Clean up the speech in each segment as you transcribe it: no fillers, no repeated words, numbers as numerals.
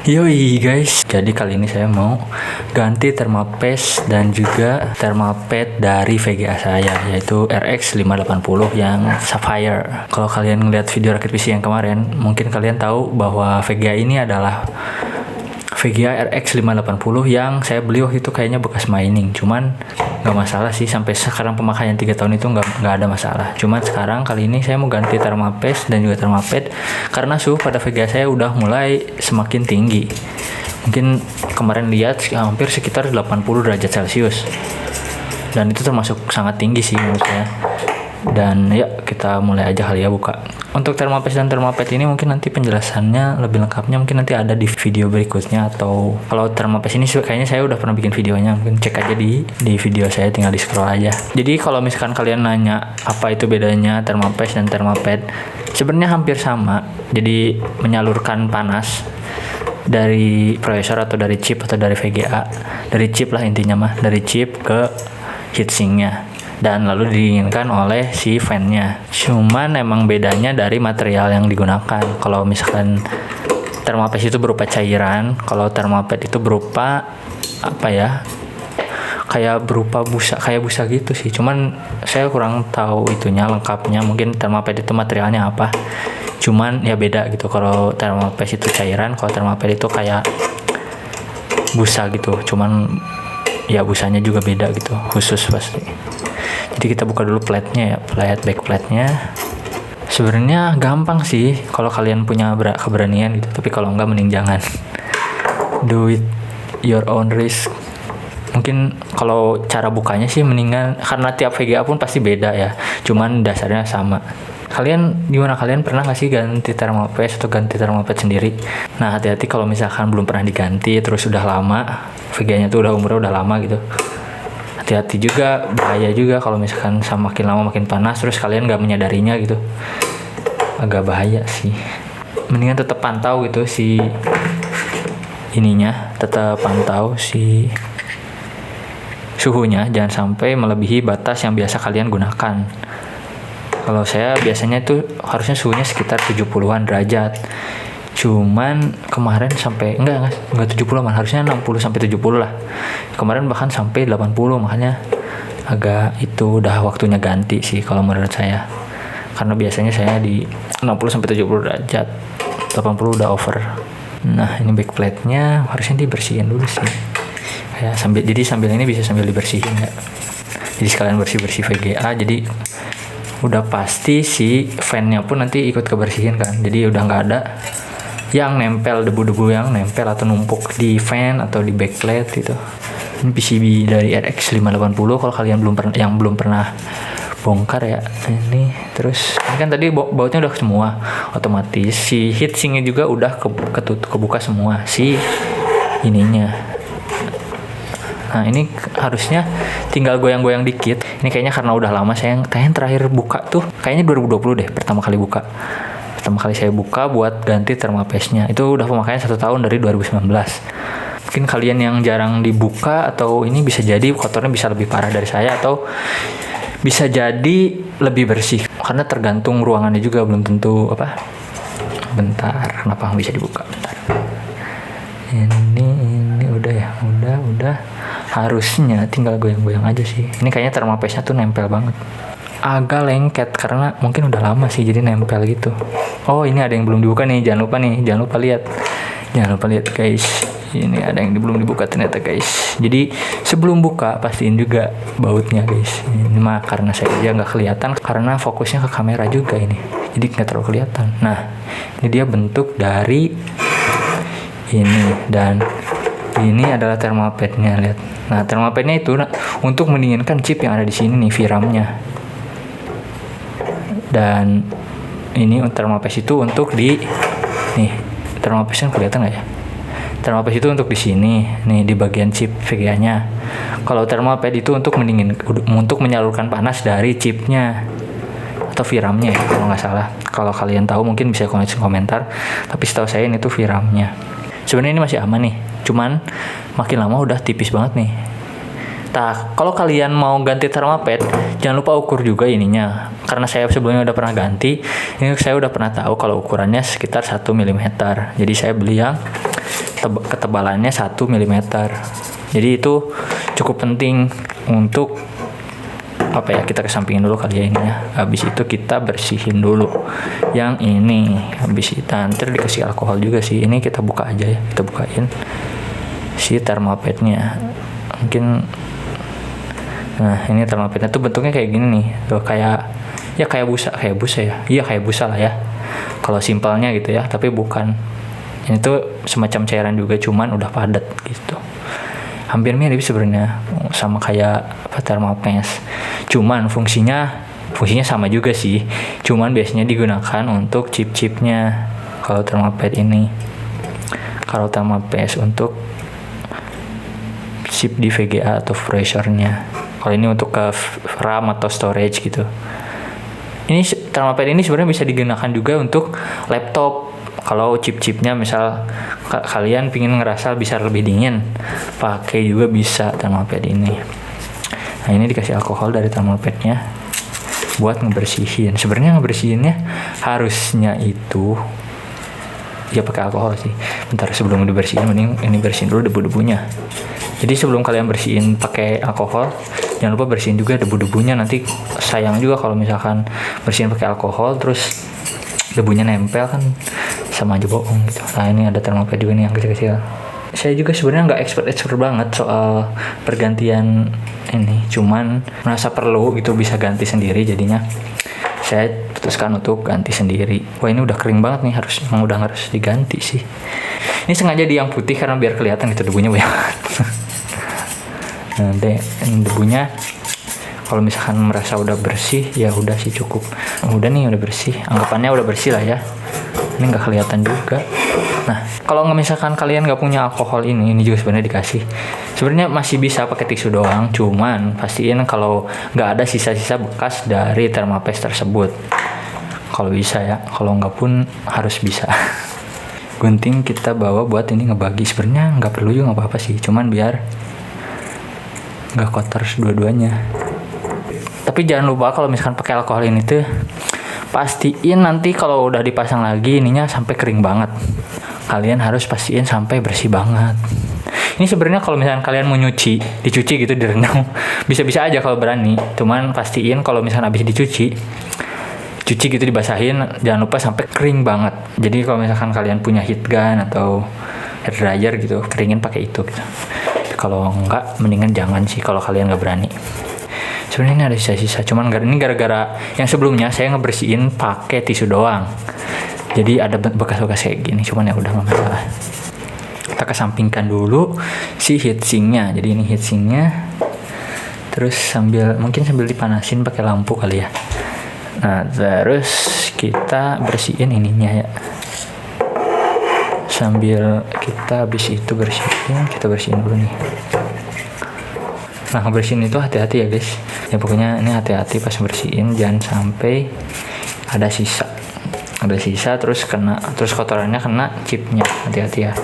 Yoi guys, jadi kali ini saya mau ganti thermapaste dan juga thermapad dari VGA saya, yaitu RX 580 yang Sapphire. Kalau kalian ngeliat video rakit PC yang kemarin, mungkin kalian tahu bahwa VGA ini adalah VGA RX 580 yang saya beli waktu itu kayaknya bekas mining. Cuman nggak masalah sih, sampai sekarang pemakaian 3 tahun itu nggak ada masalah. Cuman sekarang kali ini saya mau ganti thermapaste dan juga thermapad karena suhu pada VGA saya udah mulai semakin tinggi. Mungkin kemarin lihat hampir sekitar 80 derajat Celcius, dan itu termasuk sangat tinggi sih menurut saya. Dan ya kita mulai aja kali ya buka. Untuk thermapaste dan thermapad ini mungkin nanti penjelasannya lebih lengkapnya mungkin nanti ada di video berikutnya, atau kalau thermapaste ini kayaknya saya udah pernah bikin videonya, mungkin cek aja di video saya, tinggal di scroll aja. Jadi kalau misalkan kalian nanya apa itu bedanya thermapaste dan thermapad, sebenarnya hampir sama. Jadi menyalurkan panas dari prosesor atau dari chip atau dari VGA, dari chip lah intinya mah, dari chip ke heatsinknya, dan lalu didinginkan oleh si fan-nya. Cuman emang bedanya dari material yang digunakan. Kalau misalkan thermapaste itu berupa cairan, kalau thermapad itu berupa apa ya, kayak berupa busa, kayak busa gitu sih. Cuman saya kurang tahu itunya lengkapnya, mungkin thermapad itu materialnya apa. Cuman ya beda gitu, kalau thermapaste itu cairan, kalau thermapad itu kayak busa gitu. Cuman ya busanya juga beda gitu, khusus pasti. Jadi kita buka dulu plate-nya ya, back plate-nya. Sebenarnya gampang sih kalau kalian punya keberanian gitu, tapi kalau enggak mending jangan. Do it your own risk. Mungkin kalau cara bukanya sih mendingan, karena tiap VGA pun pasti beda ya, cuman dasarnya sama. Kalian gimana, kalian pernah gak sih ganti thermapaste atau ganti thermapad sendiri? Nah hati-hati kalau misalkan belum pernah diganti terus udah lama, VGA-nya tuh umurnya udah lama gitu. Hati-hati juga, bahaya juga kalau misalkan makin lama makin panas terus kalian gak menyadarinya gitu, agak bahaya sih. Mendingan tetap pantau gitu si ininya, tetap pantau si suhunya, jangan sampai melebihi batas yang biasa kalian gunakan. Kalau saya biasanya tuh harusnya suhunya sekitar 70-an derajat. Cuman kemarin sampai enggak 70-an, harusnya 60 sampai 70 lah. Kemarin bahkan sampai 80, makanya agak itu udah waktunya ganti sih kalau menurut saya. Karena biasanya saya di 60 sampai 70 derajat. 80 udah over. Nah, ini backplate-nya harusnya dibersihin dulu sih. Kayak sambil ini bisa sambil dibersihin ya. Jadi sekalian bersih-bersih VGA, jadi udah pasti si fan-nya pun nanti ikut kebersihin kan. Jadi udah nggak ada yang nempel, debu-debu yang nempel atau numpuk di fan atau di backplate gitu. Ini PCB dari RX 580 kalau kalian belum pernah bongkar ya. Ini terus ini kan tadi bautnya udah semua, otomatis si heatsinknya juga udah kebuka semua si ininya. Nah ini harusnya tinggal goyang-goyang dikit. Ini kayaknya karena udah lama saya terakhir buka tuh kayaknya 2020 deh, pertama kali saya buka buat ganti thermapaste-nya. Itu udah pemakaian 1 tahun dari 2019. Mungkin kalian yang jarang dibuka atau ini bisa jadi kotornya bisa lebih parah dari saya, atau bisa jadi lebih bersih, karena tergantung ruangannya juga, belum tentu apa. Bentar, kenapa nggak bisa dibuka? Bentar. Ini udah ya, udah. Harusnya tinggal goyang-goyang aja sih. Ini kayaknya thermapaste-nya tuh nempel banget. Agak lengket karena mungkin udah lama sih, jadi nempel gitu. Oh, ini ada yang belum dibuka nih, jangan lupa lihat guys. Ini ada yang belum dibuka ternyata guys. Jadi sebelum buka pastiin juga bautnya guys. Ini mah karena saya aja nggak kelihatan karena fokusnya ke kamera juga ini, jadi nggak terlalu kelihatan. Nah ini dia bentuk dari ini, dan ini adalah thermapad-nya, lihat. Nah thermapad-nya itu untuk mendinginkan chip yang ada di sini nih, VRAM-nya. Dan ini thermapaste itu untuk di nih, thermapaste kelihatan nggak ya? Thermapaste itu untuk di sini nih, di bagian chip VGA-nya. Kalau thermapad itu untuk menyalurkan panas dari chipnya atau VRAM-nya ya, kalau nggak salah. Kalau kalian tahu mungkin bisa komentar. Tapi setahu saya ini tuh VRAM-nya. Sebenarnya ini masih aman nih, cuman makin lama udah tipis banget nih. Nah, kalau kalian mau ganti thermapad, jangan lupa ukur juga ininya. Karena saya sebelumnya udah pernah ganti, ini saya udah pernah tahu kalau ukurannya sekitar 1 mm. Jadi saya beli yang ketebalannya 1 mm. Jadi itu cukup penting untuk kita kesampingin dulu kali ya ini ya. Habis itu kita bersihin dulu yang ini. Habis itu nanti dikasih alkohol juga sih. Ini kita buka aja ya, kita bukain si thermal padnya. Mungkin nah ini thermal padnya tuh bentuknya kayak gini nih, tuh kayak busa ya. Iya kayak busa lah ya kalau simpelnya gitu ya, tapi bukan. Ini tuh semacam cairan juga, cuman udah padat gitu. Hampir mirip sebenarnya sama kayak thermal paste. Cuman fungsinya sama juga sih. Cuman biasanya digunakan untuk chip-chipnya kalau thermal paste ini. Kalau thermal paste untuk chip di VGA atau pressure-nya. Kalau ini untuk ke RAM atau storage gitu. Ini thermal paste ini sebenarnya bisa digunakan juga untuk laptop. Kalau chip-chipnya misal kalian pingin ngerasa bisa lebih dingin, pakai juga bisa thermal pad ini. Nah ini dikasih alkohol dari thermal padnya buat ngebersihin. Sebenarnya ngebersihinnya harusnya itu ya pakai alkohol sih. Bentar, sebelum dibersihin mending ini bersihin dulu debu-debunya. Jadi sebelum kalian bersihin pakai alkohol, jangan lupa bersihin juga debu-debunya. Nanti sayang juga kalau misalkan bersihin pakai alkohol terus debunya nempel, kan sama aja bohong gitu. Nah ini ada thermal pad juga nih yang kecil-kecil. Saya juga sebenarnya nggak expert banget soal pergantian ini, cuman merasa perlu gitu bisa ganti sendiri, jadinya saya putuskan untuk ganti sendiri. Wah ini udah kering banget nih, emang udah harus diganti sih. Ini sengaja di yang putih karena biar kelihatan gitu debunya banyak. Nah debunya kalau misalkan merasa udah bersih ya udah sih cukup. Udah nih udah bersih, anggapannya udah bersih lah ya. Ini nggak kelihatan juga. Nah kalau misalkan kalian nggak punya alkohol ini juga sebenarnya dikasih. Sebenarnya masih bisa pakai tisu doang, cuman pastiin kalau nggak ada sisa-sisa bekas dari thermal paste tersebut. Kalau bisa ya, kalau nggak pun harus bisa. Gunting kita bawa buat ini ngebagi. Sebenarnya nggak perlu juga, nggak apa-apa sih, cuman biar nggak kotor dua-duanya. Tapi jangan lupa kalau misalkan pakai alkohol ini tuh pastiin nanti kalau udah dipasang lagi ininya sampai kering banget. Kalian harus pastiin sampai bersih banget. Ini sebenarnya kalau misalkan kalian mau dicuci gitu, direndam, bisa-bisa aja kalau berani. Cuman pastiin kalau misalkan habis cuci gitu dibasahin, jangan lupa sampai kering banget. Jadi kalau misalkan kalian punya heat gun atau hair dryer gitu, keringin pakai itu gitu. Kalau enggak mendingan jangan sih kalau kalian nggak berani. Sebenarnya ini ada sisa-sisa, cuman ini gara-gara yang sebelumnya saya ngebersihin pakai tisu doang. Jadi ada bekas-bekas kayak gini, cuman ya udah nggak masalah. Kita kesampingkan dulu si heatsinknya. Jadi ini heatsinknya. Terus sambil dipanasin pakai lampu kali ya. Nah terus kita bersihin ininya ya. Sambil kita habis itu kita bersihin dulu nih. Nah bersihin itu hati-hati ya guys. Ya pokoknya ini hati-hati pas bersihin, jangan sampai ada sisa terus kotorannya kena chipnya. Hati-hati ya.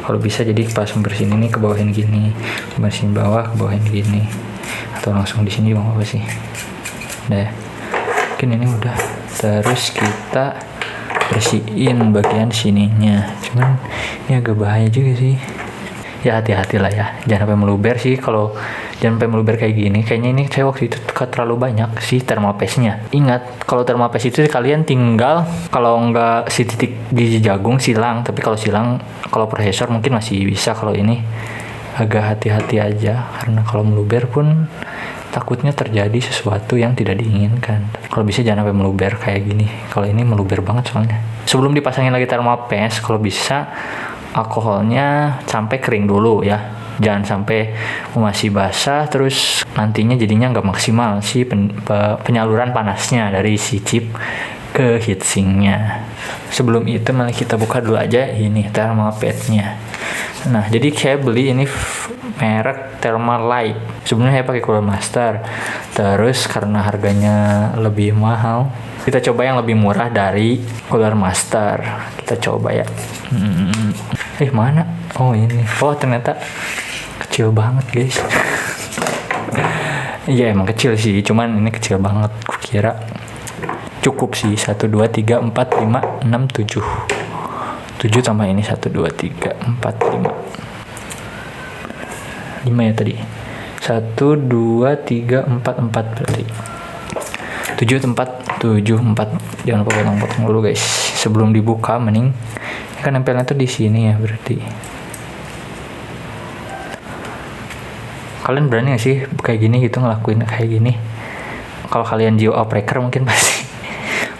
Kalau bisa jadi pas bersihin ini ke bawahin gini, bersihin bawah ke bawahin gini, atau langsung di sini mau apa sih? Udah. Mungkin ini udah. Terus kita bersihin bagian sininya. Cuman ini agak bahaya juga sih. Ya hati-hati lah ya, jangan sampai meluber sih. Kalau jangan sampai meluber kayak gini, kayaknya ini saya waktu itu terlalu banyak sih thermal paste-nya. Ingat, kalau thermal paste itu kalian tinggal, kalau nggak si titik di jagung silang, tapi kalau prosesor mungkin masih bisa. Kalau ini agak hati-hati aja, karena kalau meluber pun takutnya terjadi sesuatu yang tidak diinginkan. Kalau bisa jangan sampai meluber kayak gini. Kalau ini meluber banget soalnya. Sebelum dipasangin lagi thermal paste, kalau bisa alkoholnya sampai kering dulu ya, jangan sampai masih basah terus nantinya jadinya nggak maksimal si penyaluran panasnya dari si chip ke heatsinknya. Sebelum itu mari kita buka dulu aja ini thermal padnya. Nah jadi saya beli ini merek Thermalite. Sebelumnya saya pakai Cooler Master, terus karena harganya lebih mahal kita coba yang lebih murah dari Cooler Master. Kita coba ya. Mana? Oh ini. Oh ternyata kecil banget guys. Iya emang kecil sih, cuman ini kecil banget. Kukira cukup sih 1, 2, 3, 4, 5, 6, 7. 7 tambah ini 1 2 3 4 5 ya tadi. 1 2 3 4 berarti 7 4. Jangan lupa potong-potong dulu guys sebelum dibuka. Mending kan nempelnya tuh di sini ya. Berarti kalian berani gak sih kayak gini gitu, ngelakuin kayak gini? Kalau kalian geobreaker mungkin pasti.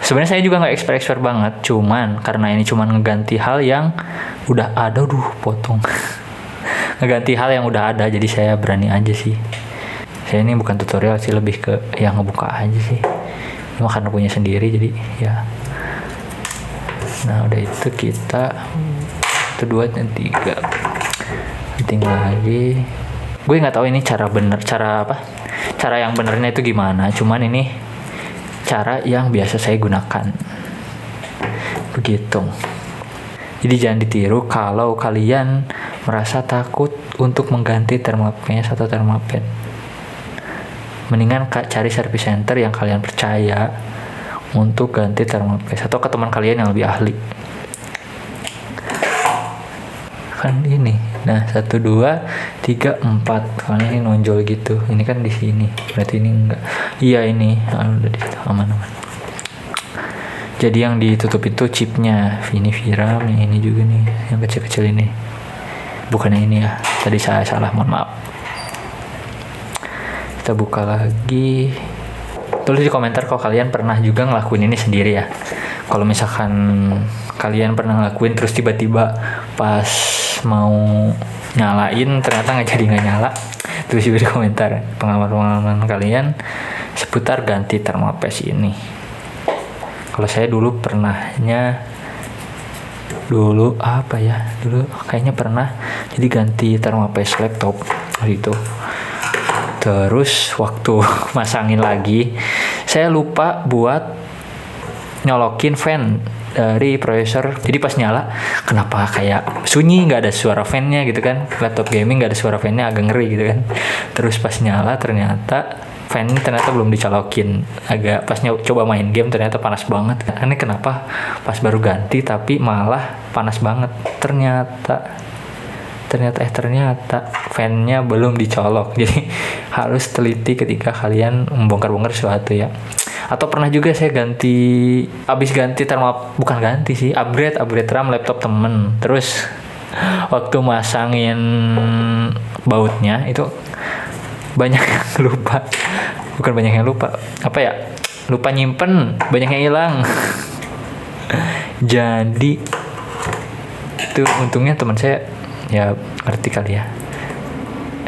Sebenarnya saya juga nggak expert banget, cuman karena ini cuman ngeganti hal yang udah ada. Potong. Ngeganti hal yang udah ada, jadi saya berani aja sih. Saya ini bukan tutorial sih, lebih ke yang ngebuka aja sih. Cuma karena punya sendiri jadi ya. Nah udah itu kita 1 2 dan 3 tinggal lagi. Gue nggak tahu ini cara yang benernya itu gimana, cuman ini cara yang biasa saya gunakan begitu. Jadi jangan ditiru kalau kalian merasa takut untuk mengganti thermopest atau thermopad. Mendingan cari service center yang kalian percaya untuk ganti thermopest, atau ke teman kalian yang lebih ahli kan ini. Nah 1 2 3 4 karena ini nonjol gitu. Ini kan di sini, berarti ini enggak. Iya ini udah di situ, aman-aman. Jadi yang ditutup itu chipnya. Ini VRAM, yang ini juga nih, yang kecil-kecil ini. Bukannya ini ya. Tadi saya salah, mohon maaf. Kita buka lagi. Tulis di komentar kalau kalian pernah juga ngelakuin ini sendiri ya. Kalau misalkan kalian pernah ngelakuin terus tiba-tiba pas mau nyalain ternyata nggak nyala, tulis juga di komentar pengalaman kalian seputar ganti thermopest ini. Kalau saya dulu pernahnya kayaknya pernah jadi ganti thermopest laptop gitu. Terus waktu masangin lagi saya lupa buat nyolokin fan dari prosesor. Jadi pas nyala kenapa kayak sunyi, nggak ada suara fan-nya gitu kan. Laptop gaming nggak ada suara fan-nya, agak ngeri gitu kan. Terus pas nyala ternyata fan-nya ternyata belum dicolokin. Agak pas coba main game ternyata panas banget. Ini kenapa pas baru ganti tapi malah panas banget. Ternyata fan-nya belum dicolok. Jadi harus teliti ketika kalian membongkar-bongkar sesuatu ya. Atau pernah juga saya upgrade RAM laptop temen. Terus waktu masangin bautnya itu banyak yang lupa. Bukan banyak yang lupa, lupa nyimpen, banyak yang hilang. Jadi itu untungnya teman saya ya ngerti kali ya.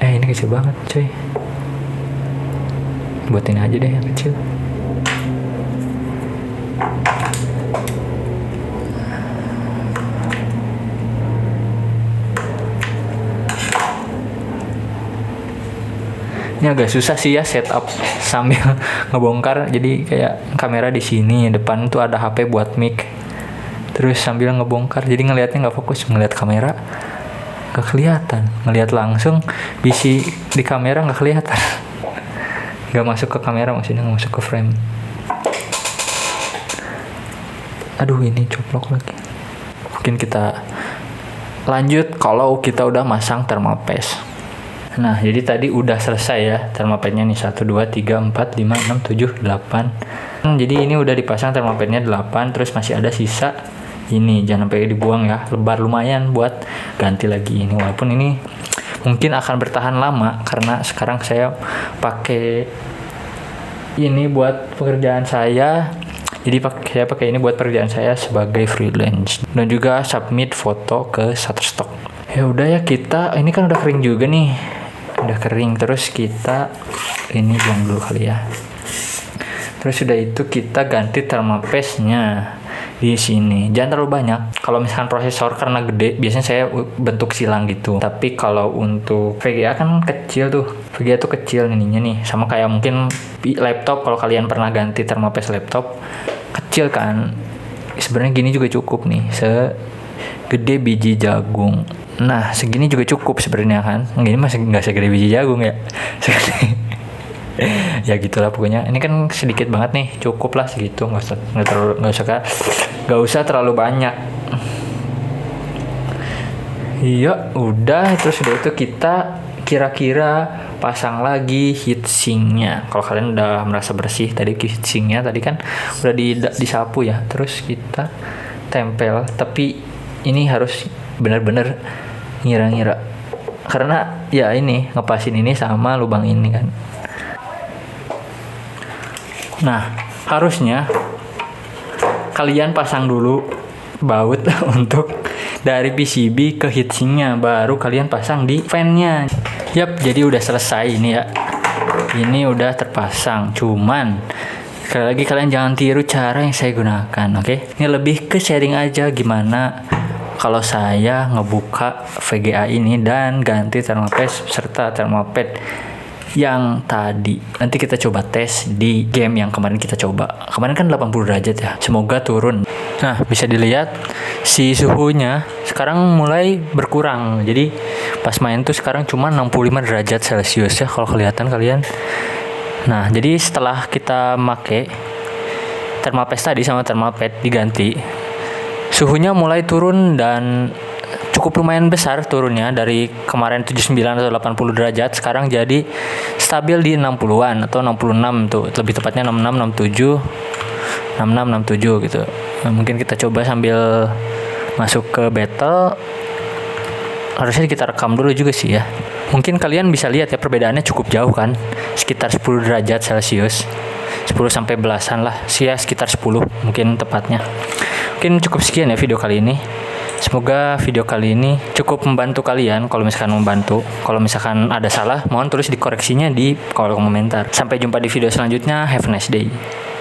Ini kecil banget coy, buatin aja deh yang kecil. Ini agak susah sih ya setup sambil ngebongkar. Jadi kayak kamera di sini, depan tuh ada HP buat mic. Terus sambil ngebongkar, jadi ngelihatnya nggak fokus, ngelihat kamera nggak kelihatan, ngelihat langsung bisi di kamera nggak kelihatan, nggak masuk ke kamera, maksudnya nggak masuk ke frame. Aduh ini coplok lagi. Mungkin kita lanjut kalau kita udah masang thermopest. Nah jadi tadi udah selesai ya thermopadnya nih, 1 2 3 4 5 6 7 8. Jadi ini udah dipasang thermopadnya 8. Terus masih ada sisa ini, jangan sampai dibuang ya, lebar lumayan buat ganti lagi ini. Walaupun ini mungkin akan bertahan lama karena sekarang saya pakai ini buat pekerjaan saya. Jadi saya pakai ini buat pekerjaan saya sebagai freelance dan juga submit foto ke Shutterstock. Ya udah ya, kita ini kan udah kering juga nih, udah kering. Terus kita ini buang dulu kali ya. Terus udah itu kita ganti thermopastnya di sini. Jangan terlalu banyak. Kalau misalkan prosesor karena gede, biasanya saya bentuk silang gitu. Tapi kalau untuk VGA kan kecil tuh. VGA tuh kecil ininya nih. Sama kayak mungkin laptop, kalau kalian pernah ganti thermopast laptop, kecil kan. Sebenarnya gini juga cukup nih, segede biji jagung. Nah segini juga cukup sebenarnya kan. Gini masih nggak segede biji jagung ya. Ya gitulah pokoknya. Ini kan sedikit banget nih, cukup lah segitu, nggak usah terlalu banyak. Iya, udah. Terus udah itu kita kira-kira pasang lagi heatsinknya. Kalau kalian udah merasa bersih tadi heatsinknya tadi kan udah disapu ya. Terus kita tempel, tapi ini harus benar-benar ngira-ngira. Karena ya ini ngepasin ini sama lubang ini kan. Nah, harusnya kalian pasang dulu baut untuk dari PCB ke heatsinknya, baru kalian pasang di fan-nya. Yap, jadi udah selesai ini ya. Ini udah terpasang. Cuman sekali lagi kalian jangan tiru cara yang saya gunakan, oke? Ini lebih ke sharing aja gimana kalau saya ngebuka VGA ini dan ganti thermal paste serta thermal pad yang tadi. Nanti kita coba tes di game yang kemarin kita coba. Kemarin kan 80 derajat ya. Semoga turun. Nah, bisa dilihat si suhunya sekarang mulai berkurang. Jadi pas main tuh sekarang cuma 65 derajat Celcius ya kalau kelihatan kalian. Nah, jadi setelah kita make thermal paste tadi sama thermal pad diganti, suhunya mulai turun dan cukup lumayan besar turunnya. Dari kemarin 79 atau 80 derajat sekarang jadi stabil di 60-an atau 66 tuh, lebih tepatnya 66, 67, 66, 67 gitu. Nah, mungkin kita coba sambil masuk ke battle. Harusnya kita rekam dulu juga sih ya. Mungkin kalian bisa lihat ya perbedaannya cukup jauh kan, sekitar 10 derajat Celcius, 10 sampai belasan lah sih ya, sekitar 10 mungkin tepatnya. Mungkin cukup sekian ya video kali ini. Semoga video kali ini cukup membantu kalian. Kalau misalkan membantu, kalau misalkan ada salah, mohon tulis di koreksinya di kolom komentar. Sampai jumpa di video selanjutnya. Have a nice day.